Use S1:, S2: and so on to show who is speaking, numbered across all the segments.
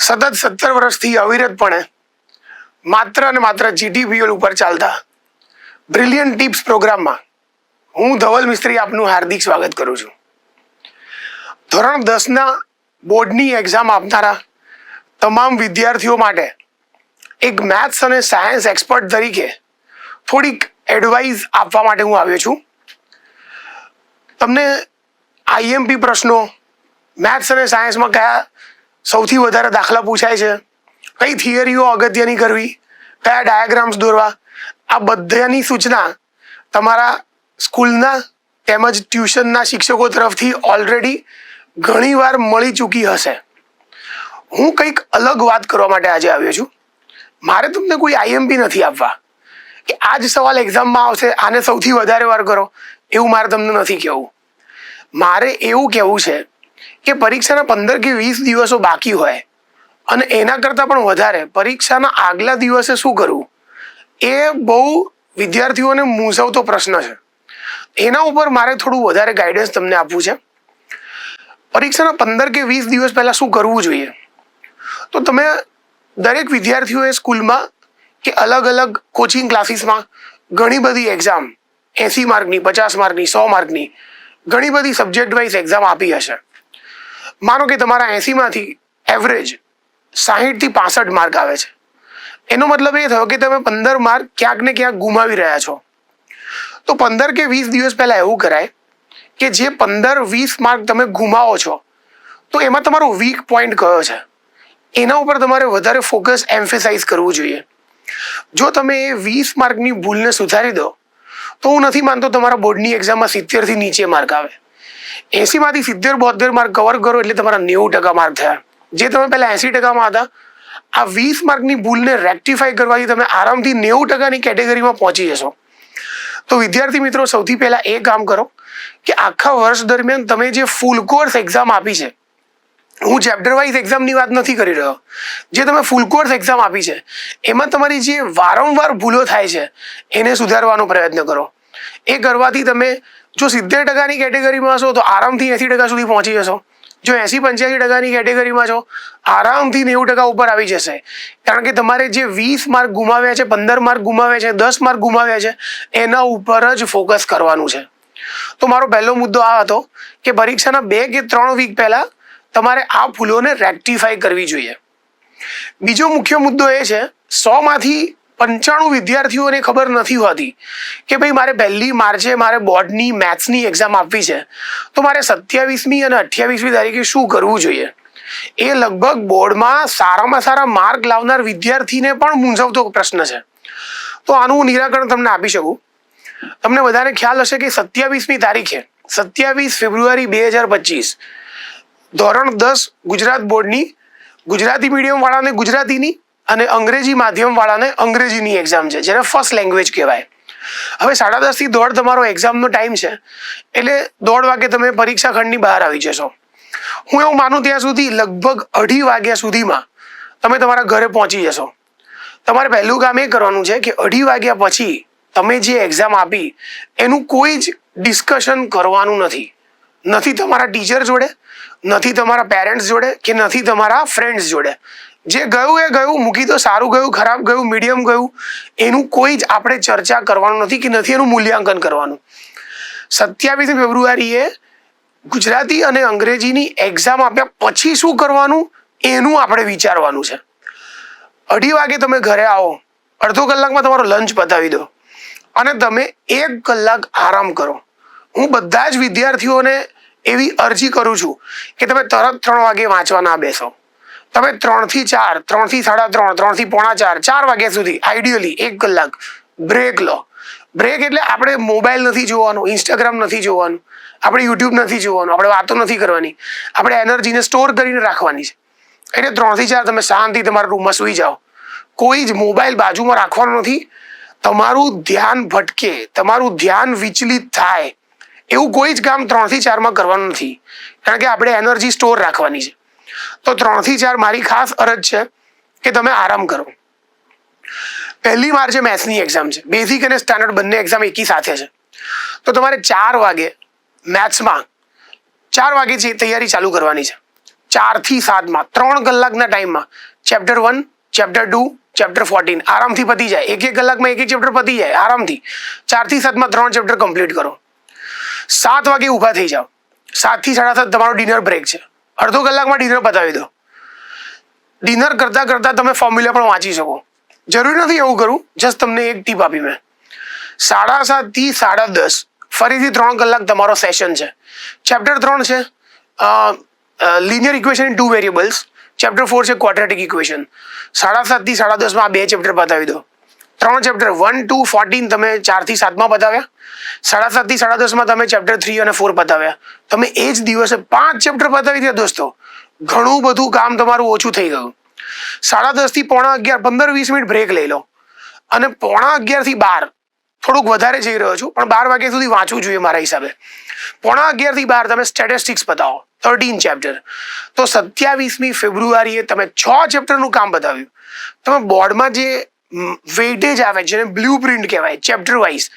S1: સતત 17 વર્ષથી અવિરતપણે માત્ર અને માત્ર જીટીપીએલ ઉપર ચાલતા બ્રિલિયન્ટ ટિપ્સ પ્રોગ્રામમાં હું ધવલ મિસ્ત્રી આપનું હાર્દિક સ્વાગત કરું છું. ધોરણ 10ના બોર્ડની એક્ઝામ આપનારા તમામ વિદ્યાર્થીઓ માટે એક મેથ્સ અને સાયન્સ એક્સપર્ટ તરીકે થોડીક એડવાઇસ આપવા માટે હું આવ્યો છું. તમને આઈએમપી પ્રશ્નો, મેથ્સ અને સાયન્સમાં કયા સૌથી વધારે દાખલા પૂછાય છે, કઈ થિયરીઓ અગત્યની કરવી, કયા ડાયાગ્રામ્સ દોરવા, આ બધાની સૂચના તમારા સ્કૂલના તેમજ ટ્યુશનના શિક્ષકો તરફથી ઓલરેડી ઘણીવાર મળી ચૂકી હશે. હું કંઈક અલગ વાત કરવા માટે આજે આવ્યો છું. મારે તમને કોઈ આઈએમપી નથી આપવા કે આ જ સવાલ એક્ઝામમાં આવશે, આને સૌથી વધારે વાર કરો, એવું મારે તમને નથી કહેવું. મારે એવું કહેવું છે કે પરીક્ષાના 15 કે 20 દિવસો બાકી હોય અને એના કરતાં પણ વધારે પરીક્ષાના આગલા દિવસે શું કરવું, એ બહુ વિદ્યાર્થીઓને મૂંઝવતો પ્રશ્ન છે. એના ઉપર મારે થોડું વધારે ગાઈડન્સ તમને આપવું છે. પરીક્ષાના 15 કે 20 દિવસ પહેલાં શું કરવું જોઈએ? તો તમે દરેક વિદ્યાર્થીઓએ સ્કૂલમાં કે અલગ અલગ કોચિંગ ક્લાસીસમાં ઘણી બધી એક્ઝામ 80 માર્કની, 50 માર્કની, 100 માર્કની ઘણી બધી સબ્જેક્ટ વાઇઝ એક્ઝામ આપી હશે. માનો કે તમારા 80માંથી એવરેજ 60 થી 65 માર્ક આવે છે. એનો મતલબ એ થયો કે તમે 15 માર્ક ક્યાંક ને ક્યાંક ગુમાવી રહ્યા છો. તો 15 કે 20 દિવસ પહેલા એવું કરાય કે જે 15-20 માર્ક તમે ગુમાવો છો તો એમાં તમારો વીક પોઈન્ટ કયો છે, એના ઉપર તમારે વધારે ફોકસ એમ્ફેસાઇઝ કરવું જોઈએ. જો તમે એ 20 માર્કની ભૂલને સુધારી દો તો હું નથી માનતો તમારા બોર્ડની એક્ઝામમાં 70 થી નીચે માર્ક આવે. 80માંથી 70-72 માર્ક કવર કરો એટલે તમારા 90% માર્ક થયા. જે તમે પહેલા 80%માં હતા, આ 20 માર્કની ભૂલને રેક્ટિફાઈ કરવાથી તમે આરામથી 90%ની કેટેગરીમાં પહોંચી જશો. તો વિદ્યાર્થી મિત્રો, સૌથી પહેલા એ કામ કરો કે આખા વર્ષ દરમિયાન તમે જે ફૂલ કોર્સ એક્ઝામ આપી છે, હું ચેપ્ટર વાઇઝ એક્ઝામની વાત નથી કરી રહ્યો, જે તમે ફૂલ કોર્સ એક્ઝામ આપી છે એમાં તમારી જે વારંવાર ભૂલો થાય છે એને સુધારવાનો પ્રયત્ન કરો. એ કરવાથી તમે જો 70%ની કેટેગરીમાં હશો તો આરામથી 80% સુધી પહોંચી જશો. જો 80-85%ની કેટેગરીમાં છો, આરામથી 90% ઉપર આવી જશે. કારણ કે તમારે જે 20 માર્ક ગુમાવ્યા છે, 15 માર્ક ગુમાવ્યા છે, 10 માર્ક ગુમાવ્યા છે, એના ઉપર જ ફોકસ કરવાનું છે. તો મારો પહેલો મુદ્દો આ હતો કે પરીક્ષાના 2 કે 3 વીક પહેલા તમારે આ ભૂલોને રેક્ટિફાઈ કરવી જોઈએ. બીજો મુખ્ય મુદ્દો એ છે, 100માંથી 95 વિદ્યાર્થીઓને ખબર નથી હોતી કે ભાઈ મારે 1 માર્ચે મારે બોર્ડની મેથ્સની એક્ઝામ આપવી છે, તો મારે 27મી અને 28મી તારીખે શું કરવું જોઈએ. એ લગભગ બોર્ડમાં સારામાં સારા માર્ક લાવનાર વિદ્યાર્થીને પણ મૂંઝવતો પ્રશ્ન છે. તો આનું હું નિરાકરણ તમને આપી શકું. તમને બધાને ખ્યાલ હશે કે 27મી તારીખે 27 ફેબ્રુઆરી 2025 ધોરણ 10 ગુજરાત બોર્ડની ગુજરાતી મીડિયમ વાળાને ગુજરાતીની અને અંગ્રેજી માધ્યમ વાળાને અંગ્રેજીની એક્ઝામ છે, જેને ફર્સ્ટ લેંગ્વેજ કહેવાય. હવે 10:30 થી 1:30 તમારો એક્ઝામનો ટાઈમ છે, એટલે 1:30 વાગે તમે પરીક્ષા ખંડની બહાર આવી જશો. હું એવું માનું ત્યાં સુધી લગભગ 2:30 વાગ્યા સુધીમાં તમે તમારા ઘરે પહોંચી જશો. તમારે પહેલું કામ એ કરવાનું છે કે 2:30 વાગ્યા પછી તમે જે એક્ઝામ આપી એનું કોઈ જ ડિસ્કશન કરવાનું નથી. નથી તમારા ટીચર જોડે, નથી તમારા પેરેન્ટ્સ જોડે કે નથી તમારા ફ્રેન્ડ્સ જોડે. જે ગયું એ ગયું, મૂકી તો સારું ગયું, ખરાબ ગયું, મીડિયમ ગયું, એનું કોઈ જ આપણે ચર્ચા કરવાનું નથી કે નથી એનું મૂલ્યાંકન કરવાનું. 27 ફેબ્રુઆરીએ ગુજરાતી અને અંગ્રેજીની એક્ઝામ આપ્યા પછી શું કરવાનું એનું આપણે વિચારવાનું છે. 2:30 વાગે તમે ઘરે આવો, અડધો કલાકમાં તમારો લંચ પતાવી દો અને તમે 1 કલાક આરામ કરો. હું બધા જ વિદ્યાર્થીઓને એવી અરજી કરું છું કે તમે તરત 3 વાગે વાંચવા ના બેસો. તમે 3 થી 4, 3 થી 3:30, 3 થી 3:45, 4 વાગ્યા સુધી આઈડિયલી 1 કલાક બ્રેક લો. બ્રેક એટલે આપણે મોબાઈલ નથી જોવાનો, ઇન્સ્ટાગ્રામ નથી જોવાનું, આપણે યુટ્યુબ નથી જોવાનું, આપણે વાતો નથી કરવાની, આપણે એનર્જીને સ્ટોર કરીને રાખવાની છે. એટલે 3 થી 4 તમે શાંતિ તમારા રૂમમાં સૂઈ જાઓ. કોઈ જ મોબાઈલ બાજુમાં રાખવાનો નથી. તમારું ધ્યાન ભટકે, તમારું ધ્યાન વિચલિત થાય એવું કોઈ જ કામ 3 થી 4માં કરવાનું નથી, કારણ કે આપણે એનર્જી સ્ટોર રાખવાની છે. તો 3 થી 4 મારી ખાસ અરજ છે કે તમે આરામ કરો. 1 માર્ચે મેથ્સની એક્ઝામ છે, બેઝિક અને સ્ટાન્ડર્ડ બંને એક્ઝામ એકી સાથે છે. તો તમારે 4 વાગે મેથ્સમાં 4 વાગે તૈયારી ચાલુ કરવાની છે. 4 થી 7 3 કલાકના ટાઈમમાં ચેપ્ટર 1, ચેપ્ટર 2, ચેપ્ટર 14 આરામથી પતી જાય. એક કલાકમાં એક ચેપ્ટર પતી જાય આરામથી. 4 થી 7 3 ચેપ્ટર કમ્પ્લીટ કરો. 7 વાગે ઊભા થઈ જાઓ. 7 થી 7:30 તમારો ડિનર બ્રેક છે. અડધો કલાકમાં ડિનર પતાવી દો. ડિનર કરતા કરતા તમે ફોર્મ્યુલા પણ વાંચી શકો. જરૂરી નથી એવું કરું, જસ્ટ તમને એક ટીપ આપી મેં. 7:30 થી 10:30 ફરીથી 3 કલાક તમારો સેશન છે. ચેપ્ટર 3 છે linear equation in 2 variables. Chapter 4 છે ક્વોડ્રેટિક ઇક્વેશન. 7:30 થી 10:30 આ 2 ચેપ્ટર પતાવી દો. 3 ચેપ્ટર 1, 2, 14 તમે 4 થી 7 પતાવ્યા. 7:30 થી 10:30 તમે ચેપ્ટર 3 અને 4 પતાવ્યા. તમે એ જ દિવસે 5 ચેપ્ટર પતાવી દો દોસ્તો. ઘણું બધું કામ તમારું ઓછું થઈ ગયું. 10:30 થી 11:45 15-20 મિનિટ બ્રેક લઈ લો અને 11:45 થી 12 થોડુંક વધારે જઈ રહ્યો છું પણ 12 વાગ્યા સુધી વાંચવું જોઈએ મારા હિસાબે. 11:45 થી 12 તમે સ્ટેટિસ્ટિક્સ બતાવો 13 ચેપ્ટર. તો 27મી ફેબ્રુઆરીએ તમે 6 ચેપ્ટરનું કામ બતાવ્યું. તમે બોર્ડમાં જે વેઇટેજ આવે જેને બ્લુ પ્રિન્ટ કહેવાય ચેપ્ટર વાઇઝ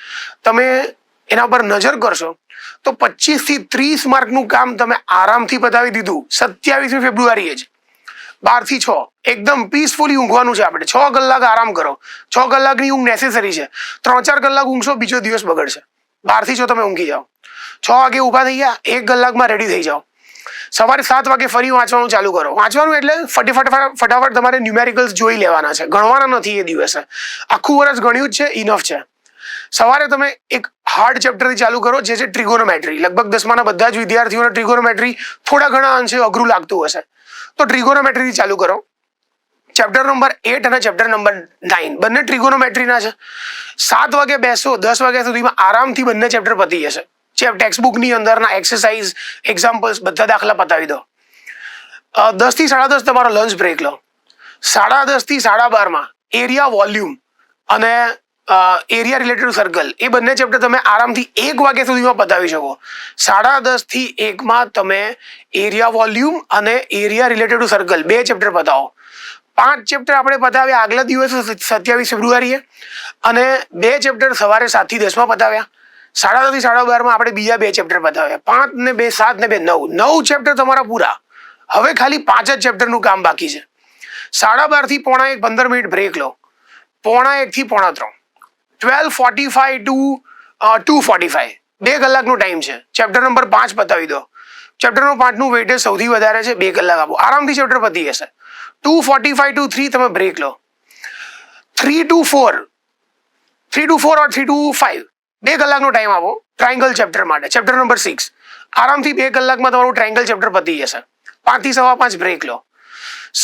S1: તમે એના પર નજર કરશો તો 25 થી 30 માર્કનું કામ તમે આરામથી બતાવી દીધું 27મી ફેબ્રુઆરીએ જ. 12 થી 6 એકદમ પીસફુલી ઊંઘવાનું છે આપણે. 6 કલાક આરામ કરો. 6 કલાકની ઊંઘ નેસેસરી છે. 3-4 કલાક ઊંઘશો બીજો દિવસ બગડશે. 12 થી 6 તમે ઊંઘી જાઓ. 6 વાગે ઊભા થઈ ગયા, 1 કલાકમાં રેડી થઈ જાઓ. સવારે 7 વાગે ફરી વાંચવાનું ચાલુ કરો. વાંચવાનું એટલે ફટાફટ તમારે ન્યુમેરિકલ્સ જોઈ લેવાના છે, ગણવાના નથી એ દિવસે. આખું વર્ષ ગણ્યું જ છે, ઇનફ છે. સવારે તમે એક હાર્ડ ચેપ્ટરથી ચાલુ કરો જે છે ટ્રિગોનોમેટ્રી. લગભગ 10માના બધા જ વિદ્યાર્થીઓને ટ્રિગોનોમેટ્રી થોડા ઘણા અંશે અઘરું લાગતું હશે. તો ટ્રિગોનોમેટ્રીથી ચાલુ કરો. ચેપ્ટર નંબર 8 અને ચેપ્ટર નંબર 9 બંને ટ્રિગોનોમેટ્રીના છે. 7 વાગે બેસો, 10 વાગ્યા સુધીમાં આરામથી બંને ચેપ્ટર પતી જશે. ટેક્સ્ટબુકની અંદરના એક્સરસાઇઝ, એક્ઝામ્પલ્સ બધા દાખલા પતાવી દો. 10 થી 10:30 તમારો લંચ બ્રેક લો. 10:30 થી 12:30 એરિયા વોલ્યુમ અને એરિયા રિલેટેડ સર્કલ એ બંને ચેપ્ટર તમે આરામથી 1 વાગ્યા સુધીમાં પતાવી શકો. 10:30 થી 1 તમે એરિયા વોલ્યુમ અને એરિયા રિલેટેડ સર્કલ 2 ચેપ્ટર પતાવો. 5 ચેપ્ટર આપણે પતાવ્યા આગલા દિવસે 27 ફેબ્રુઆરીએ અને 2 ચેપ્ટર સવારે 7 થી 10 પતાવ્યા. 10:30 થી 12:30 આપણે બીજા 2 ચેપ્ટર પતાવ્યા. 5 ને 2 7 ને 2 9 ચેપ્ટર તમારા પૂરા. હવે ખાલી 5 જ ચેપ્ટરનું કામ બાકી છે. 12:30 થી 1:45 15 મિનિટ બ્રેક લો. 1:45 થી 3:45 12:45 to 2:45 2 કલાકનો ટાઈમ છે. ચેપ્ટર નંબર 5 પતાવી દો. ચેપ્ટર નંબર 5નું વેઇટેજ સૌથી વધારે છે. 2 કલાક આપો, આરામથી ચેપ્ટર પતી જશે. 2:45 to 3 તમે break law. 3 to 4 or 3 to 5 2 કલાકનો ટાઈમ આપો ટ્રાયંગલ ચેપ્ટર માટે. ચેપ્ટર નંબર 6 આરામથી 2 કલાકમાં તમારું ટ્રાયંગલ ચેપ્ટર પતી જશે. 5 થી 5:15 બ્રેક લો.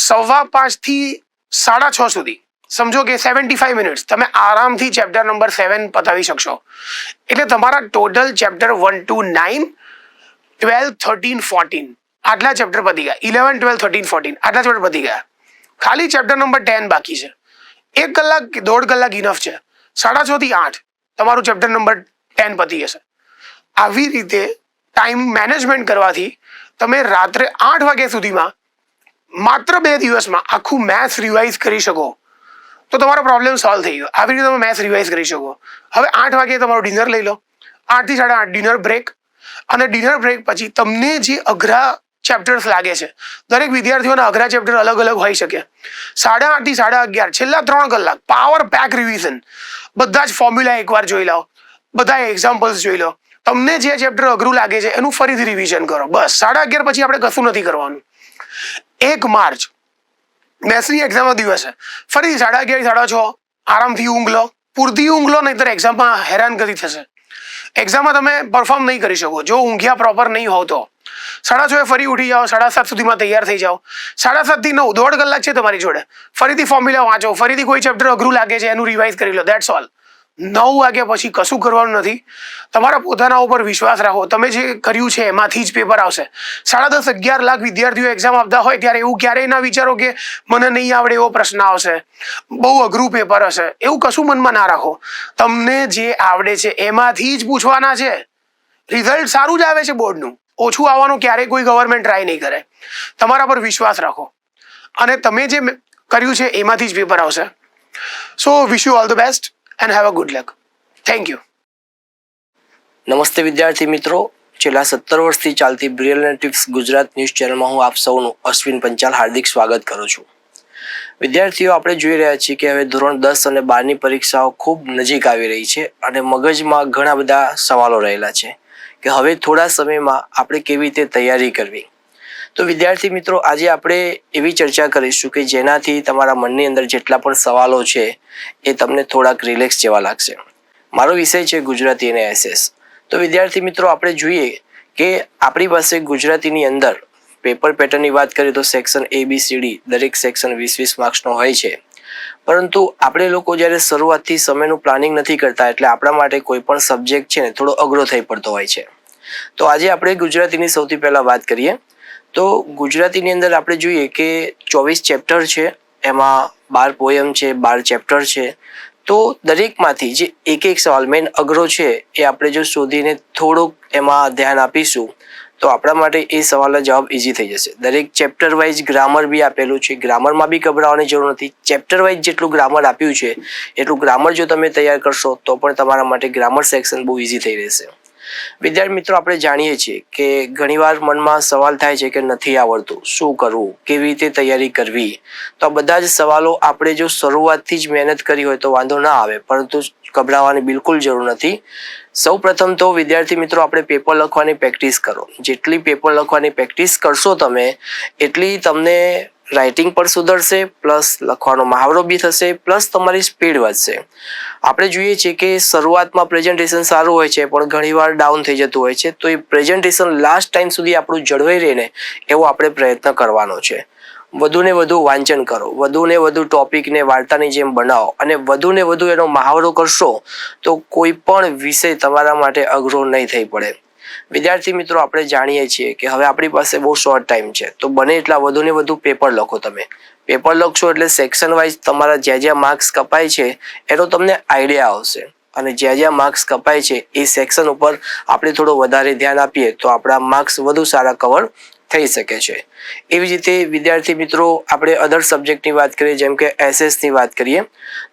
S1: 5:15 થી 6:30 સુધી સમજો કે 75 મિનિટ્સ તમે આરામથી ચેપ્ટર નંબર 7 પતાવી શકશો. એટલે તમારા ટોટલ ચેપ્ટર 1 to 9 12 13 14 આટલા ચેપ્ટર પતી ગયા. 11 12 13 14 આટલા ચેપ્ટર પતી ગયા. ખાલી ચેપ્ટર નંબર 10 બાકી છે. 1 કલાક 1.5 કલાક ઇનફ છે. 6:30 થી 8 તમારું ચેપ્ટર નંબર 10 પતી જશે. આવી રીતે ટાઈમ મેનેજમેન્ટ કરવાથી તમે રાત્રે 8 વાગ્યા સુધીમાં માત્ર 2 દિવસમાં આખું મેથ્સ રિવાઇઝ કરી શકો. તો તમારો પ્રોબ્લેમ સોલ્વ થઈ ગયો. આવી રીતે તમે મેથ્સ રિવાઇઝ કરી શકો. હવે 8 વાગે તમારું ડિનર લઈ લો. 8 થી 8:30 ડિનર બ્રેક અને ડિનર બ્રેક પછી તમને જે અઘરા ચેપ્ટર્સ લાગે છે, દરેક વિદ્યાર્થીઓના અઘરા ચેપ્ટર અલગ અલગ હોઈ શકે. 8:30 થી 11:30 છેલ્લા 3 કલાક પાવર પેક રિવિઝન. બધા જ ફોર્મ્યુલા એકવાર જોઈ લો, બધા એક્ઝામ્પલ્સ જોઈ લો. તમને જે ચેપ્ટર અઘરું લાગે છે એનું ફરીથી રિવિઝન કરો. બસ 11:30 પછી આપણે કશું નથી કરવાનું. 1 માર્ચ મેથ્સની એક્ઝામનો દિવસ છે. ફરીથી 11:30 6:30 આરામથી ઊંઘ લો. પૂરતી ઊંઘ લો, નહીંતર એક્ઝામમાં હેરાનગતિ થશે. એક્ઝામમાં તમે પરફોર્મ નહીં કરી શકો જો ઊંઘ્યા પ્રોપર નહીં હોવ તો. 6:30 ફરી ઉઠી જાઓ. 7:30 સુધીમાં તૈયાર થઈ જાઓ. 7:30 થી 9 1.5 કલાક છે તમારી જોડે. ફરીથી ફોર્મ્યુલા વાંચો. ફરીથી કોઈ ચેપ્ટર અઘરું લાગે છે એનું રિવાઇઝ કરી લો. That's all. 9 વાગ્યા પછી કશું કરવાનું નથી. તમારા પોતાના ઉપર વિશ્વાસ રાખો. તમે જે કર્યું છે એમાંથી જ પેપર આવશે. 10:30 11 લાખ વિદ્યાર્થીઓ એક્ઝામ આપતા હોય ત્યારે એવું ક્યારેય ના વિચારો કે મને નહીં આવડે એવો પ્રશ્ન આવશે, બહુ અઘરું પેપર હશે, એવું કશું મનમાં ના રાખો. તમને જે આવડે છે એમાંથી જ પૂછવાના છે. રિઝલ્ટ સારું જ આવે છે બોર્ડનું. ઓછું આવવાનું ક્યારેય કોઈ ગવર્મેન્ટ ટ્રાય નહીં કરે. તમારા પર વિશ્વાસ રાખો અને તમે જે કર્યું છે એમાંથી જ પેપર આવશે. So wish you all the best and have a good luck. Thank you.
S2: નમસ્તે વિદ્યાર્થી મિત્રો, છેલ્લા 17 વર્ષથી ચાલતી બ્રિલિયન્ટ ટિપ્સ ગુજરાત ન્યૂઝ ચેનલમાં હું આપ સૌનું અશ્વિન પંચાલ હાર્દિક સ્વાગત કરું છું. વિદ્યાર્થીઓ, આપણે જોઈ રહ્યા છીએ કે હવે ધોરણ 10 અને 12ની પરીક્ષાઓ ખૂબ નજીક આવી રહી છે અને મગજમાં ઘણા બધા સવાલો રહેલા છે કે હવે થોડા સમયમાં આપણે કેવી રીતે તૈયારી કરવી. તો વિદ્યાર્થી મિત્રો, આજે આપણે એવી ચર્ચા કરીશું કે જેનાથી તમારા મનની અંદર જેટલા પણ સવાલો છે એ તમને થોડાક રિલેક્સ જેવા લાગશે. મારો વિષય છે ગુજરાતી અને એસએસ. તો વિદ્યાર્થી મિત્રો, આપણે જોઈએ કે આપણી પાસે ગુજરાતીની અંદર પેપર પેટર્નની વાત કરીએ તો સેક્શન ABCD દરેક સેક્શન 20-20 માર્ક્સનો હોય છે. પરંતુ આપણે લોકો જ્યારે શરૂઆતથી સમયનું પ્લાનિંગ નથી કરતા એટલે આપણા માટે કોઈ પણ સબ્જેક્ટ છે ને થોડો અઘરો થઈ પડતો હોય છે. તો આજે આપણે ગુજરાતીની સૌથી પહેલા વાત કરીએ. તો ગુજરાતીની અંદર આપણે જોઈએ કે 24 ચેપ્ટર છે, એમાં 12 પોયમ છે, 12 ચેપ્ટર છે. તો દરેકમાંથી જે એક સવાલ મેઇન અઘરો છે એ આપણે જો શોધીને થોડુંક એમાં ધ્યાન આપીશું તો આપણા માટે એ સવાલનો જવાબ ઇઝી થઈ જશે. દરેક ચેપ્ટર વાઇઝ ગ્રામર બી આપેલું છે, ગ્રામરમાં બી ગભરાવાની જરૂર નથી. ચેપ્ટર વાઇઝ જેટલું ગ્રામર આપ્યું છે એટલું ગ્રામર જો તમે તૈયાર કરશો તો પણ તમારા માટે ગ્રામર સેક્શન બહુ ઇઝી થઈ રહેશે. વિદ્યાર્થી મિત્રો, આપણે જાણીએ છીએ કે ઘણીવાર મનમાં સવાલ થાય છે કે નથી આવડતું, શું કરવું, કેવી રીતે તૈયારી કરવી. તો આ બધા જ સવાલો આપણે જો શરૂઆતથી જ મહેનત કરી હોય તો વાંધો ના આવે, પરંતુ ગભરાવાની બિલકુલ જરૂર નથી. સૌ પ્રથમ તો વિદ્યાર્થી મિત્રો, આપણે પેપર લખવાની પ્રેક્ટિસ કરો. જેટલી પેપર લખવાની પ્રેક્ટિસ કરશો તમે એટલી તમને રાઇટિંગ પણ સુધરશે, પ્લસ લખવાનો મહાવરો બી થશે, પ્લસ તમારી સ્પીડ વધશે. આપણે જોઈએ છીએ કે શરૂઆતમાં પ્રેઝન્ટેશન સારું હોય છે પણ ઘણીવાર ડાઉન થઈ જતું હોય છે. તો એ પ્રેઝન્ટેશન લાસ્ટ ટાઈમ સુધી આપણું જળવાઈ રહે ને એવો આપણે પ્રયત્ન કરવાનો છે. વધુને વધુ વાંચન કરો, વધુને વધુ ટોપિકને વાર્તાની જેમ બનાવો અને વધુને વધુ એનો મહાવરો કરશો તો કોઈ પણ વિષય તમારા માટે અઘરો નહીં થઈ પડે. વિદ્યાર્થી મિત્રો, આપણે જાણીએ છીએ કે હવે આપણી પાસે બહુ શોર્ટ ટાઈમ છે, તો બને એટલા વધુને વધુ પેપર લખો. તમે પેપર લખશો એટલે સેક્શન વાઇઝ તમારા જ્યાં માર્ક્સ કપાય છે એનો તમને આઈડિયા આવશે અને જ્યાં માર્ક્સ કપાય છે એ સેક્શન ઉપર આપણે થોડું વધારે ધ્યાન આપીએ તો આપણા માર્ક્સ વધુ સારા કવર થઈ શકે છે. એવી જ રીતે વિદ્યાર્થી મિત્રો, આપણે અધર સબ્જેક્ટની વાત કરીએ, જેમ કે એસએસની વાત કરીએ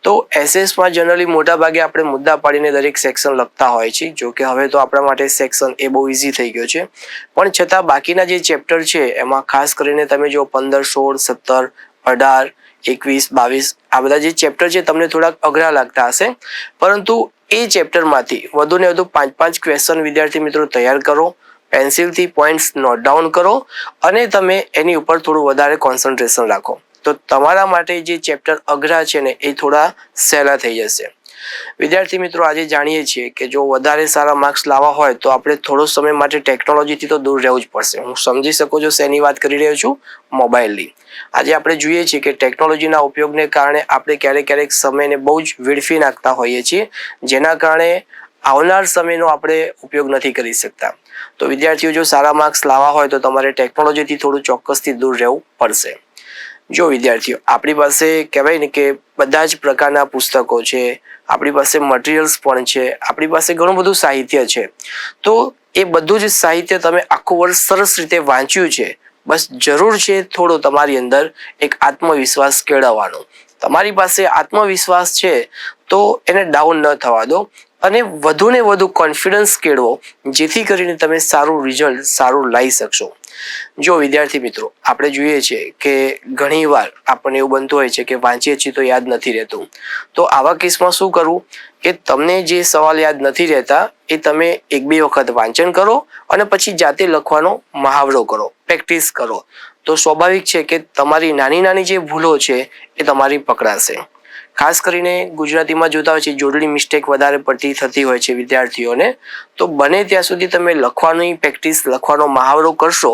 S2: તો એસએસમાં જનરલી મોટા ભાગે આપણે મુદ્દા પાડીને દરેક સેક્શન લખતા હોય છે. જો કે હવે તો આપણા માટે સેક્શન એ બહુ ઇઝી થઈ ગયો છે, પણ છતાં બાકીના જે ચેપ્ટર છે એમાં ખાસ કરીને તમે જો 15, 16, 17, 18, 21, 22 આ બધા જે ચેપ્ટર છે તમને થોડાક અઘરા લાગતા હશે, પરંતુ એ ચેપ્ટરમાંથી વધુને વધુ 5-5 ક્વેશ્ચન વિદ્યાર્થી મિત્રો તૈયાર કરો, પેન્સિલથી પોઈન્ટ્સ નોટ ડાઉન કરો અને તમે એની ઉપર થોડું વધારે કોન્સન્ટ્રેશન રાખો તો તમારા માટે જે ચેપ્ટર અઘરા છે ને એ થોડા સહેલા થઈ જશે. વિદ્યાર્થી મિત્રો, આજે જાણીએ છીએ કે જો વધારે સારા માર્ક્સ લાવવા હોય તો આપણે થોડો સમય માટે ટેકનોલોજીથી તો દૂર રહેવું જ પડશે. હું સમજી શકું છું શેની વાત કરી રહ્યો છું, મોબાઈલની. આજે આપણે જોઈએ છીએ કે ટેકનોલોજીના ઉપયોગને કારણે આપણે ક્યારેક સમયને બહુ જ વેડફી નાખતા હોઈએ છીએ, જેના કારણે આવનાર સમયનો આપણે ઉપયોગ નથી કરી શકતા. તો વિદ્યાર્થીઓ, જો સારા માર્ક્સ લાવવા હોય તો તમારે ટેકનોલોજીથી થોડું ચોક્કસથી દૂર રહેવું પડશે. જો વિદ્યાર્થીઓ, આપણી પાસે કહેવાય ને કે બધા જ પ્રકારના પુસ્તકો છે, આપણી પાસે મટીરિયલ્સ પણ છે, આપણી પાસે ઘણું બધું સાહિત્ય છે. તો એ બધું જ સાહિત્ય તમે આખું વર્ષ સરસ રીતે વાંચ્યું છે, બસ જરૂર છે થોડો તમારી અંદર એક આત્મવિશ્વાસ કેળવવાનો. તમારી પાસે આત્મવિશ્વાસ છે તો એને ડાઉન ન થવા દો અને વધુને વધુ કોન્ફિડન્સ કેળવો, જેથી કરીને તમે સારું રિઝલ્ટ સારું લાવી શકશો. જો વિદ્યાર્થી મિત્રો, આપણે જોઈએ છીએ કે ઘણીવાર આપણને એવું બનતું હોય છે કે વાંચીએ છીએ તો યાદ નથી રહેતું. તો આવા કેસમાં શું કરવું કે તમને જે સવાલ યાદ નથી રહેતા એ તમે 1-2 વખત વાંચન કરો અને પછી જાતે લખવાનો મહાવરો કરો, પ્રેક્ટિસ કરો. તો સ્વાભાવિક છે કે તમારી નાની જે ભૂલો છે એ તમારી પકડાશે. ખાસ કરીને ગુજરાતીમાં જોતા હોય છે જોડણી મિસ્ટેક વધારે પડતી થતી હોય છે વિદ્યાર્થીઓને. તો બને ત્યાં સુધી તમે લખવાની પ્રેક્ટિસ, લખવાનો મહાવરો કરશો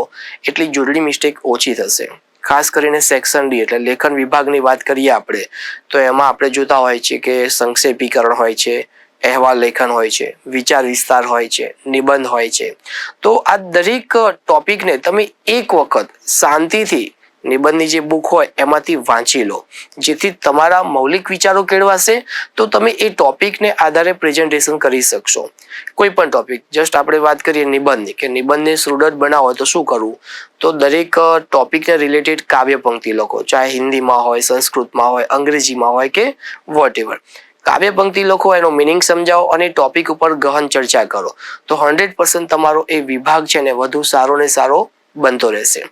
S2: એટલી જોડણી મિસ્ટેક ઓછી થશે. ખાસ કરીને સેક્શન D એટલે લેખન વિભાગની વાત કરીએ આપણે તો એમાં આપણે જોતા હોય છે કે સંક્ષેપીકરણ હોય છે, અહેવાલ લેખન હોય છે, વિચાર વિસ્તાર હોય છે, નિબંધ હોય છે. તો આ દરેક ટોપિકને તમે એક વખત શાંતિથી નિબંધની જે બુક હોય એમાંથી વાંચી લો, જેથી તમારા મૌલિક વિચારો કેળવાશે. તો તમે એ ટોપિકને આધારે પ્રેઝન્ટેશન કરી શકશો. કોઈ પણ ટોપિક, જસ્ટ આપણે વાત કરીએ નિબંધની કે નિબંધને સુદૃઢ બનાવો તો શું કરવું, તો દરેક ટોપિકને રિલેટેડ કાવ્ય પંક્તિ લખો, ચાહે હિન્દીમાં હોય, સંસ્કૃતમાં હોય, અંગ્રેજીમાં હોય કે વોટ એવર. કાવ્ય પંક્તિ લખો, એનો મિનિંગ સમજાવો અને ટોપિક ઉપર ગહન ચર્ચા કરો, તો 100% તમારો એ વિભાગ છે ને વધુ સારો ને સારો બનતો રહેશે.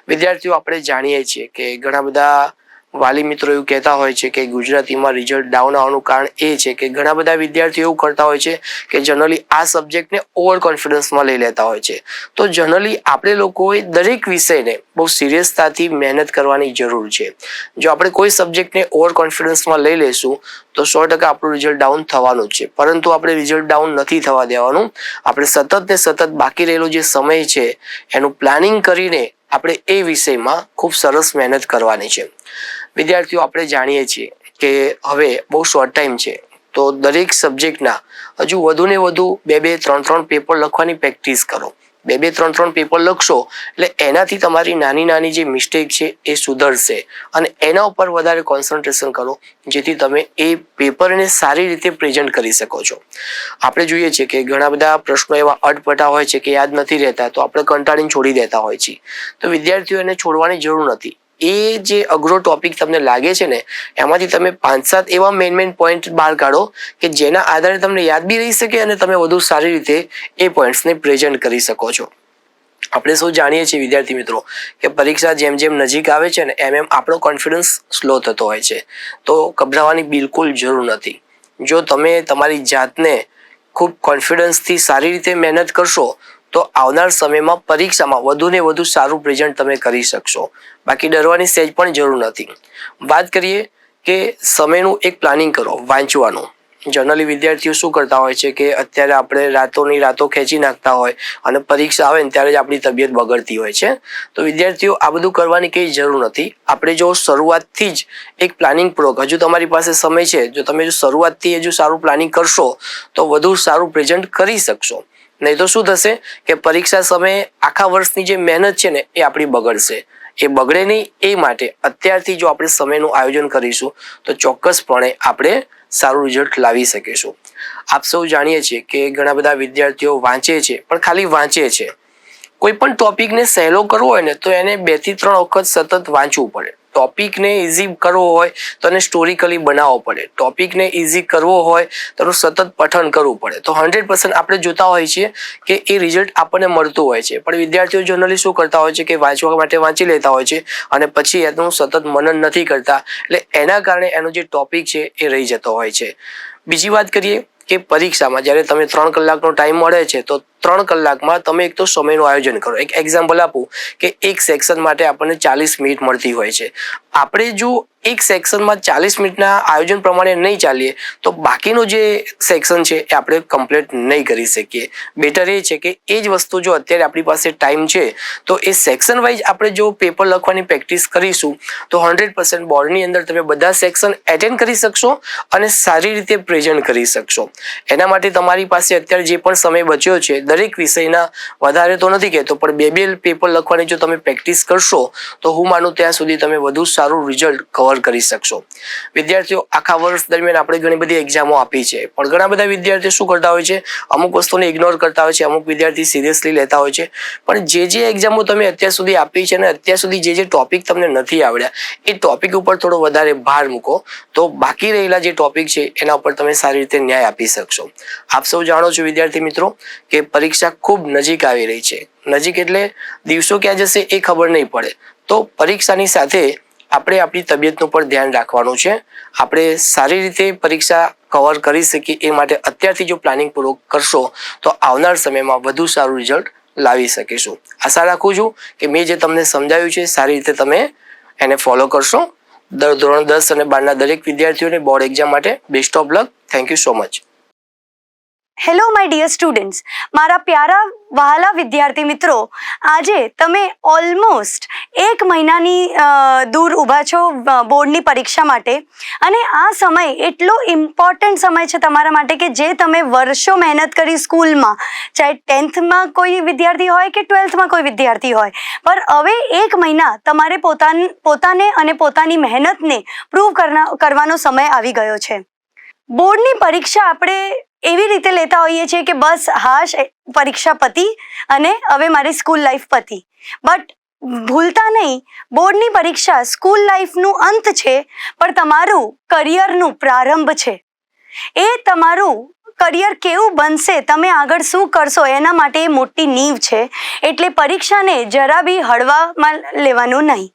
S2: વિદ્યાર્થીઓ, આપણે જાણીએ છીએ કે ઘણા બધા વાલી મિત્રો એવું કહેતા હોય છે કે ગુજરાતીમાં રિઝલ્ટ ડાઉન આવવાનું કારણ એ છે કે ઘણા બધા વિદ્યાર્થીઓ એવું કરતા હોય છે કે જનરલી આ સબ્જેક્ટને ઓવર કોન્ફિડન્સમાં લઈ લેતા હોય છે. તો જનરલી આપણે લોકોએ દરેક વિષયને બહુ સિરિયસતાથી મહેનત કરવાની જરૂર છે. જો આપણે કોઈ સબ્જેક્ટને ઓવર કોન્ફિડન્સમાં લઈ લઈશું તો 100% આપણું રિઝલ્ટ ડાઉન થવાનું જ છે. પરંતુ આપણે રિઝલ્ટ ડાઉન નથી થવા દેવાનું. આપણે સતત ને સતત બાકી રહેલો જે સમય છે એનું પ્લાનિંગ કરીને આપણે એ વિષયમાં ખૂબ સરસ મહેનત કરવાની છે. વિદ્યાર્થીઓ, આપણે જાણીએ છીએ કે હવે બહુ શોર્ટ ટાઈમ છે, તો દરેક સબ્જેક્ટના હજુ વધુ ને વધુ 2-2, 3-3 પેપર લખવાની પ્રેક્ટિસ કરો. 2-2, 3-3 પેપર લખશો એટલે એનાથી તમારી નાની નાની જે મિસ્ટેક છે એ સુધરશે અને એના ઉપર વધારે કોન્સન્ટ્રેશન કરો, જેથી તમે એ પેપરને સારી રીતે પ્રેઝન્ટ કરી શકો છો. આપણે જોઈએ છીએ કે ઘણા બધા પ્રશ્નો એવા અટપટા હોય છે કે યાદ નથી રહેતા, તો આપણે કંટાળીને છોડી દેતા હોય છે. તો વિદ્યાર્થીઓ, એને છોડવાની જરૂર નથી. એ જે અઘરો ટોપિક તમને લાગે છે ને એમાંથી તમે 5-7 એવા મેઇન પોઈન્ટ બહાર કાઢો કે જેના આધારે તમને યાદ બી રહી શકે અને તમે વધુ સારી રીતે એ પોઈન્ટ્સને પ્રેઝન્ટ કરી શકો છો. આપણે સૌ જાણીએ છીએ વિદ્યાર્થી મિત્રો કે પરીક્ષા જેમ જેમ નજીક આવે છે ને એમ આપણો કોન્ફિડન્સ સ્લો થતો હોય છે. તો ગભરાવાની બિલકુલ જરૂર નથી. જો તમે તમારી જાતને ખૂબ કોન્ફિડન્સથી સારી રીતે મહેનત કરશો તો આવનાર સમયમાં પરીક્ષામાં વધુ ને વધુ સારું પ્રેઝન્ટ તમે કરી શકશો. બાકી ડરવાની સહેજ પણ જરૂર નથી. વાત કરીએ કે સમયનું એક પ્લાનિંગ કરો, વાંચવાનું. જનરલી વિદ્યાર્થીઓ શું કરતા હોય છે કે અત્યારે આપણે રાતોની રાતો ખેંચી નાખતા હોય અને પરીક્ષા આવે ને ત્યારે જ આપણી તબિયત બગડતી હોય છે. તો વિદ્યાર્થીઓ, આ બધું કરવાની કંઈ જરૂર નથી. આપણે જો શરૂઆતથી જ એક પ્લાનિંગ પૂર્વક, હજુ તમારી પાસે સમય છે, જો તમે જો શરૂઆતથી હજુ સારું પ્લાનિંગ કરશો તો વધુ સારું પ્રેઝન્ટ કરી શકશો. નહીં તો શું થશે કે પરીક્ષા સમયે આખા વર્ષની જે મહેનત છે ને એ આપણી બગડશે. એ બગડે નહીં એ માટે અત્યારથી જો આપણે સમયનું આયોજન કરીશું તો ચોક્કસપણે આપણે સારું રિઝલ્ટ લાવી શકીશું. આપ સૌ જાણીએ છીએ કે ઘણા બધા વિદ્યાર્થીઓ વાંચે છે પણ ખાલી વાંચે છે. કોઈ પણ ટોપિકને સહેલો કરવો હોય ને તો એને 2 થી 3 વખત સતત વાંચવું પડે. ટોપિકને ઇઝી કરવો હોય તો એને સ્ટોરિકલી બનાવવો પડે. ટોપિકને ઇઝી કરવો હોય તો એનું સતત પઠન કરવું પડે. તો 100% આપણે જોતા હોઈએ છીએ કે એ રિઝલ્ટ આપણને મળતું હોય છે. પણ વિદ્યાર્થીઓ જનરલી શું કરતા હોય છે કે વાંચવા માટે વાંચી લેતા હોય છે અને પછી એનું સતત મનન નથી કરતા, એટલે એના કારણે એનો જે ટોપિક છે એ રહી જતો હોય છે. બીજી વાત કરીએ કે પરીક્ષામાં જ્યારે તમે 3 કલાકનો ટાઈમ મળે છે તો 3 કલાકમાં તમે એક તો સમયનું આયોજન કરો. એક એક્ઝામ્પલ આપું કે એક સેક્શન માટે આપણને 40 મિનિટ મળતી હોય છે. આપણે જો એક સેક્શનમાં 40 મિનિટના આયોજન પ્રમાણે નહીં ચાલીએ તો બાકીનો જે સેક્શન છે એ આપણે કમ્પ્લીટ નહીં કરી શકીએ. બેટર એ છે કે એ જ વસ્તુ જો અત્યારે આપણી પાસે ટાઈમ છે તો એ સેક્શન વાઇઝ આપણે જો પેપર લખવાની પ્રેક્ટિસ કરીશું તો 100% બોર્ડની અંદર તમે બધા સેક્શન એટેન્ડ કરી શકશો અને સારી રીતે પ્રેઝન્ટ કરી શકશો. એના માટે તમારી પાસે અત્યારે જે પણ સમય બચ્યો છે, દરેક વિષયના વધારે તો નથી કહેતો પણ 2 પેપર લખવાની જો તમે પ્રેક્ટિસ કરશો તો હું માનું ત્યાં સુધી તમે વધુ સારું રિઝલ્ટ કવર કરી શકશો. વિદ્યાર્થીઓ, આખા વર્ષ દરમિયાન આપણે ઘણી બધી એક્ઝામો આપી છે પણ ઘણા બધા વિદ્યાર્થીઓ શું કરતા હોય છે, અમુક વસ્તુને ઇગ્નોર કરતા હોય છે, અમુક વિદ્યાર્થી સિરિયસલી લેતા હોય છે. પણ જે એક્ઝામો તમે અત્યાર સુધી આપી છે અને અત્યાર સુધી જે ટોપિક તમને નથી આવડ્યા એ ટોપિક ઉપર થોડો વધારે ભાર મૂકો તો બાકી રહેલા જે ટોપિક છે એના ઉપર તમે સારી રીતે ન્યાય આપી શકશો. આપ સૌ જાણો છો વિદ્યાર્થી મિત્રો કે પરીક્ષા ખૂબ નજીક આવી રહી છે. નજીક એટલે દિવસો ક્યાં જશે એ ખબર નહીં પડે. તો પરીક્ષાની સાથે આપણે આપણી તબિયતનું પણ ધ્યાન રાખવાનું છે. આપણે સારી રીતે પરીક્ષા કવર કરી શકીએ એ માટે અત્યારથી જો પ્લાનિંગ પૂર્વક કરશો તો આવનાર સમયમાં વધુ સારું રિઝલ્ટ લાવી શકીશું. આશા રાખું છું કે મેં જે તમને સમજાવ્યું છે સારી રીતે તમે એને ફોલો કરશો. ધોરણ 10 અને 12 ના દરેક વિદ્યાર્થીઓને બોર્ડ એક્ઝામ માટે best of luck. Thank you so much.
S3: Hello my dear students, મારા પ્યારા વહાલા વિદ્યાર્થી મિત્રો, આજે તમે ઓલમોસ્ટ 1 મહિનાની દૂર ઊભા છો બોર્ડની પરીક્ષા માટે અને આ સમય એટલો ઇમ્પોર્ટન્ટ સમય છે તમારા માટે કે જે તમે વર્ષો મહેનત કરી સ્કૂલમાં, ચાહે 10thમાં કોઈ વિદ્યાર્થી હોય કે 12thમાં કોઈ વિદ્યાર્થી હોય, પણ હવે 1 મહિના તમારે પોતાને અને પોતાની મહેનતને પ્રૂવ કરવાનો સમય આવી ગયો છે. બોર્ડની પરીક્ષા આપણે એવી રીતે લેતા હોઈએ છીએ કે બસ હાશ પરીક્ષા પતી અને હવે મારી સ્કૂલ લાઈફ પતી. બટ ભૂલતા નહીં, બોર્ડની પરીક્ષા સ્કૂલ લાઈફનું અંત છે પણ તમારું કરિયરનું પ્રારંભ છે. એ તમારું કરિયર કેવું બનશે, તમે આગળ શું કરશો, એના માટે એ મોટી નીંવ છે. એટલે પરીક્ષાને જરા બી હળવામાં લેવાનું નહીં.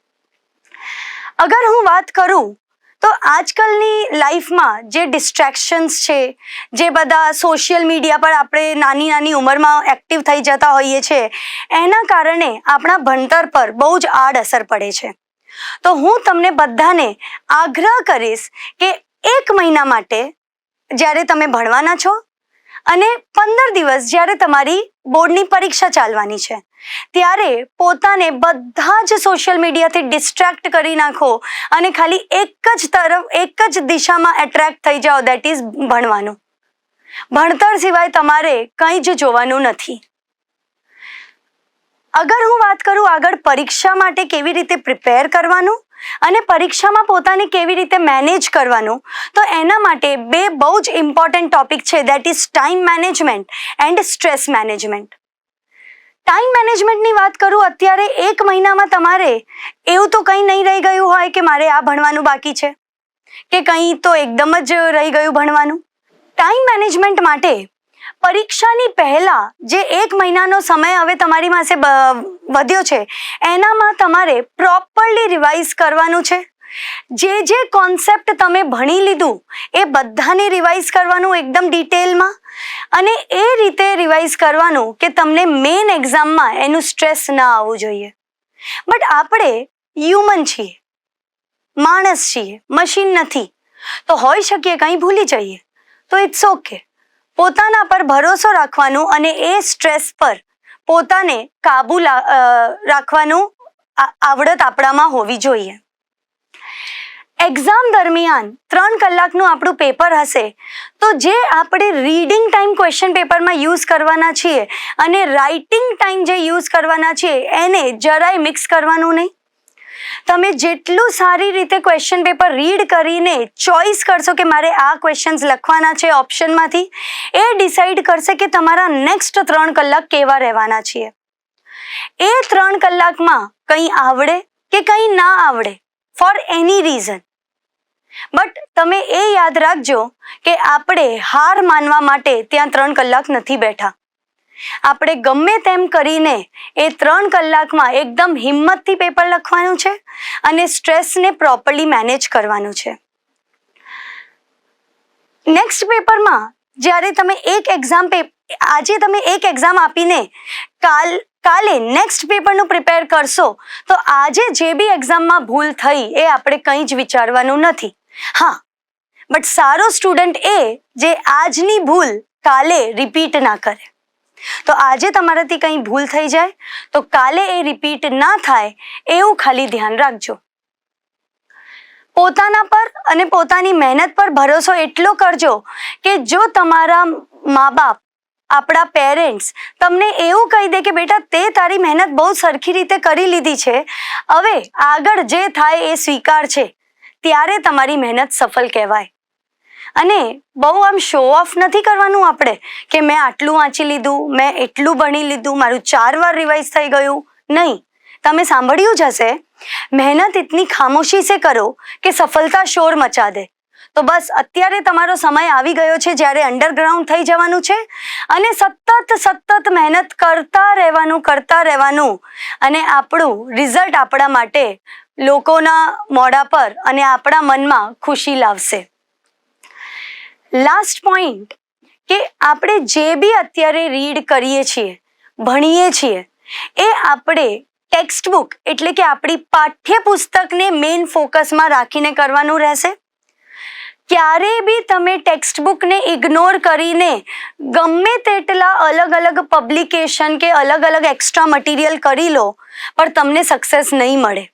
S3: અગર હું વાત કરું તો આજકાલની લાઈફમાં જે ડિસ્ટ્રેક્શન્સ છે, જે બધા સોશિયલ મીડિયા પર આપણે નાની નાની ઉંમરમાં એક્ટિવ થઈ જતા હોઈએ છીએ, એના કારણે આપણા ભણતર પર બહુ જ આડઅસર પડે છે. તો હું તમને બધાને આગ્રહ કરીશ કે 1 મહિના માટે જ્યારે તમે ભણવાના છો અને 15 દિવસ જ્યારે તમારી બોર્ડની પરીક્ષા ચાલવાની છે, ત્યારે પોતાને બધા જ સોશિયલ મીડિયાથી ડિસ્ટ્રેક્ટ કરી નાખો અને ખાલી એક જ દિશામાં એટ્રેક્ટ થઈ જાઓ, દેટ ઇઝ ભણવાનું. ભણતર સિવાય તમારે કંઈ જ જોવાનું નથી. અગર હું વાત કરું આગળ પરીક્ષા માટે કેવી રીતે પ્રિપેર કરવાનું અને પરીક્ષામાં પોતાને કેવી રીતે મેનેજ કરવાનું, તો એના માટે 2 બહુ જ ઇમ્પોર્ટન્ટ ટોપિક છે, that is time management and stress management. Time મેનેજમેન્ટની વાત કરું, અત્યારે 1 મહિનામાં તમારે એવું તો કંઈ નહીં રહી ગયું હોય કે મારે આ ભણવાનું બાકી છે કે કંઈ તો એકદમ જ રહી ગયું ભણવાનું. ટાઈમ મેનેજમેન્ટ માટે પરીક્ષાની પહેલા જે 1 મહિનાનો સમય હવે તમારી પાસે વધ્યો છે, એનામાં તમારે પ્રોપરલી રિવાઇઝ કરવાનું છે. જે કોન્સેપ્ટ તમે ભણી લીધું એ બધાને રિવાઇઝ કરવાનું એકદમ ડિટેલમાં, અને એ રીતે રિવાઇઝ કરવાનું કે તમને મેઇન એક્ઝામમાં એનું સ્ટ્રેસ ના આવવું જોઈએ. બટ આપણે હ્યુમન છીએ, માણસ છીએ, મશીન નથી, તો હોઈ શકીએ કંઈ ભૂલી જઈએ, તો ઇટ્સ ઓકે. પોતાના પર ભરોસો રાખવાનું અને એ સ્ટ્રેસ પર પોતાને કાબુ રાખવાનું આવડત આપણામાં હોવી જોઈએ. એક્ઝામ દરમિયાન 3 કલાકનું આપણું પેપર હશે, તો જે આપણે રીડિંગ ટાઈમ ક્વેશ્ચન પેપરમાં યુઝ કરવાના છીએ અને રાઇટિંગ ટાઈમ જે યુઝ કરવાના છીએ એને જરાય મિક્સ કરવાનું નહીં. તમે જેટલું સારી રીતે ક્વેશ્ચન પેપર રીડ કરીને ચોઇસ કરશો કે મારે આ ક્વેશ્ચન્સ લખવાના છે ઓપ્શનમાંથી, એ ડિસાઈડ કરશે કે તમારા નેક્સ્ટ 3 કલાક કેવા રહેવાના છીએ. એ 3 કલાકમાં કંઈ આવડે કે કંઈ ના આવડે, ફોર એની રીઝન, બટ તમે એ યાદ રાખજો કે આપણે હાર માનવા માટે ત્યાં 3 કલાક નથી બેઠા. આપણે ગમે તેમ કરીને એ 3 કલાકમાં એકદમ હિંમતથી પેપર લખવાનું છે અને સ્ટ્રેસને પ્રોપરલી મેનેજ કરવાનું છે. નેક્સ્ટ પેપરમાં જ્યારે તમે આજે તમે એક એક્ઝામ આપીને કાલે નેક્સ્ટ પેપરનું પ્રિપેર કરશો, તો આજે જે બી એક્ઝામમાં ભૂલ થઈ એ આપણે કંઈ જ વિચારવાનું નથી. હા, બટ સારો સ્ટુડન્ટ એ જે આજની ભૂલ કાલે રિપીટ ના કરે. તો આજે તમારાથી કંઈ ભૂલ થઈ જાય તો કાલે એ રિપીટ ના થાય એવું ખાલી ધ્યાન રાખજો. પોતાના પર અને પોતાની મહેનત પર ભરોસો એટલો કરજો કે જો તમારા મા બાપ, આપણા પેરેન્ટ્સ તમને એવું કહી દે કે બેટા તે તારી મહેનત બહુ સરખી રીતે કરી લીધી છે, હવે આગળ જે થાય એ સ્વીકાર છે, ત્યારે તમારી મહેનત સફળ કહેવાય. અને બહુ આમ શો ઓફ નથી કરવાનું આપણે કે મેં આટલું વાંચી લીધું, મેં એટલું ભણી લીધું, મારું 4 વાર રિવાઇઝ થઈ ગયું. નહીં, તમે સાંભળ્યું જ હશે, મહેનત ઇતની ખામોશી સે કરો કે સફળતા શોર મચા દે. તો બસ અત્યારે તમારો સમય આવી ગયો છે જ્યારે અંડરગ્રાઉન્ડ થઈ જવાનું છે અને સતત મહેનત કરતા રહેવાનું અને આપણું રિઝલ્ટ આપણા માટે લોકોના મોઢા પર અને આપણા મનમાં ખુશી લાવશે. લાસ્ટ પોઈન્ટ કે આપણે જે બી અત્યારે રીડ કરીએ છીએ, ભણીએ છીએ, એ આપણે ટેક્સ્ટબુક એટલે કે આપણી પાઠ્યપુસ્તકને મેઇન ફોકસમાં રાખીને કરવાનું રહેશે. ક્યારેય બી તમે ટેક્સ્ટબુકને ઇગ્નોર કરીને ગમે તેટલા અલગ પબ્લિકેશન કે અલગ એક્સ્ટ્રા મટીરિયલ કરી લો પણ તમને સક્સેસ નહીં મળે.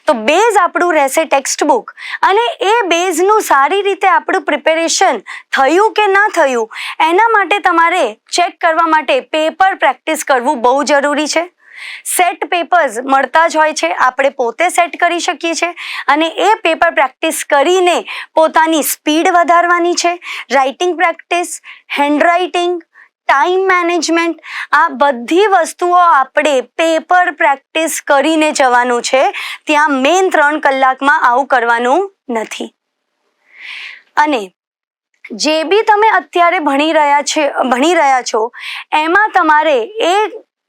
S3: તો બેઝ આપણું રહેશે ટેક્સ્ટબુક, અને એ બેઝનું સારી રીતે આપણું પ્રિપેરેશન થયું કે ના થયું એના માટે તમારે ચેક કરવા માટે પેપર પ્રેક્ટિસ કરવું બહુ જરૂરી છે. સેટ પેપર્સ મળતા જ હોય છે, આપણે પોતે સેટ કરી શકીએ છીએ અને એ પેપર પ્રેક્ટિસ કરીને પોતાની સ્પીડ વધારવાની છે. Writing practice, handwriting, time management, આ બધી વસ્તુઓ આપણે પેપર પ્રેક્ટિસ કરીને જવાનું છે. ત્યાં મેઇન 3 કલાકમાં આવું કરવાનું નથી. અને જે બી તમે અત્યારે ભણી રહ્યા છો એમાં તમારે એ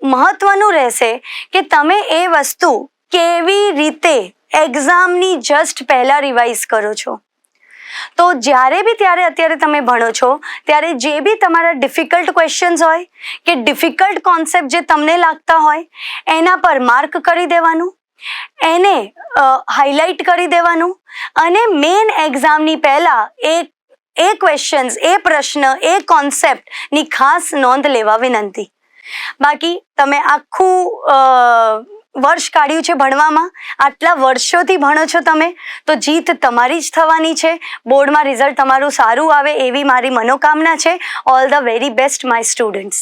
S3: મહત્વનું રહેશે કે તમે એ વસ્તુ કેવી રીતે એક્ઝામની જસ્ટ પહેલા રિવાઇઝ કરો છો. તો જ્યારે બી અત્યારે તમે ભણો છો ત્યારે જે બી તમારા ડિફિકલ્ટ ક્વેશ્ચન્સ હોય કે ડિફિકલ્ટ કોન્સેપ્ટ જે તમને લાગતા હોય એના પર માર્ક કરી દેવાનું, એને હાઇલાઇટ કરી દેવાનું અને મેઇન એક્ઝામની પહેલા એ ક્વેશ્ચન્સ, એ પ્રશ્ન, એ કોન્સેપ્ટની ખાસ નોંધ લેવા વિનંતી. બાકી તમે આખું વર્ષ કાઢ્યું છે ભણવામાં, આટલા વર્ષોથી ભણો છો તમે, તો જીત તમારી જ થવાની છે. બોર્ડમાં રિઝલ્ટ તમારું સારું આવે એવી મારી મનોકામના છે. All the very best my students.